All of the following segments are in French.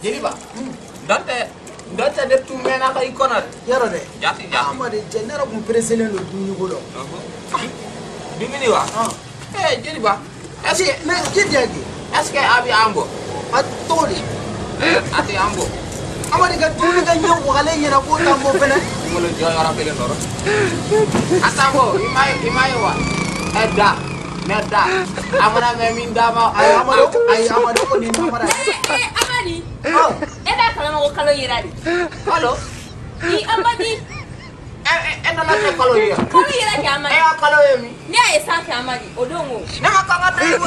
Jadi ba. Dante de tu mena ka ikona. Yaro de. Jati. Amade jenera kun preselen lo dunyu godo. Bimini wa. Jadi ba. Asi me jidiyagi. Eske abi ambo. Atoli. Ati ambo. Amade ga dunyu ga nyaw wale yera ko tambo fene. Ngolo joy ora pegen doro. Asambo imai wa. Neda. Amana me minda ma. Ay amado ko ni namara. Amadi. Oh. Eda kala mo kalo yiradi. Halo. Ni Amadi. Ena la te kalo yira. Kalo yiradi Amadi. Kalo yemi. Ni ay sanki Amadi. Odongo. Na makanga drive.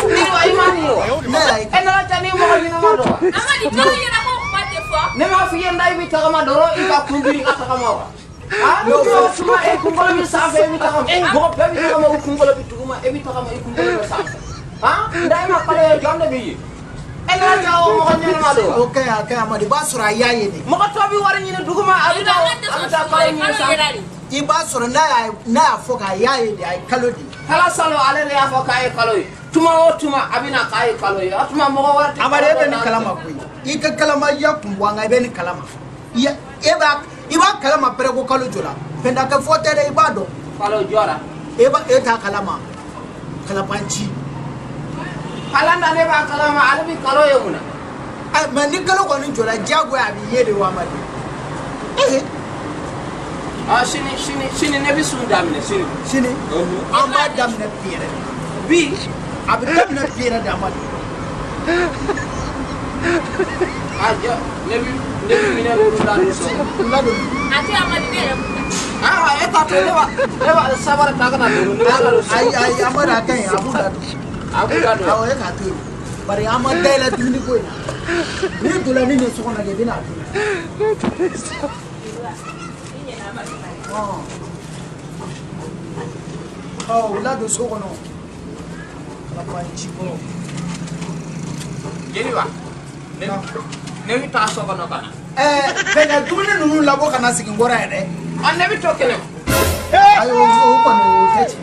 Ni wa imani yo. Ena la tani mo ni na mado. Amadi kalo yira mo pate fo. Ne ma fi yenda ibi ta ma doro iba kumbiri ka ta ma wa. No suma kumbolo bi sa fe mi ta ma. Go pe mi ta ma kumbolo bi tuguma e mi ta ma kumbolo bi sa. Ndai ma kale jonde bi. Ena ta o mo ni na mado. Okay, Amadi ba sura yaye ni. Mo to bi wari ni duguma abita kale ni sa. Iba sura na foka yaye di ay kalodi. Kala salo ale le afo kay kaloy. Tuma o tuma abina kay kaloy. Atuma mo warti. Amade be ni kalama ko. Ika kalama ya kumbwanga be ni kalama. Ya iba kalama pere ko kalo jola. Penda ka fote de ibado. Kalo jora. Eba eta kalama. Kalapanchi. Kalanda ne ba kalama ale bi kalo yemuna. Ay man ni kalo ko ni jola jago ya bi yede wa mali. Sini ne bi sun damine sini amba damine pire bi abi damine pire da mali aja ne bi mine ru la so lado Ati Amadi ne. Eta to lewa sabar ta kana do ay amara kan abu lado awo e ka to bari amada ila dini ko ni dola ni ne so kona ge bina Oh, lado so kono. La panchi ko. Jeli wa. Ne mi ta so kono kana. Bega dumuni nunu labo kana sigin gora ede. On ne bi to kele. Ayo, o kono o techi.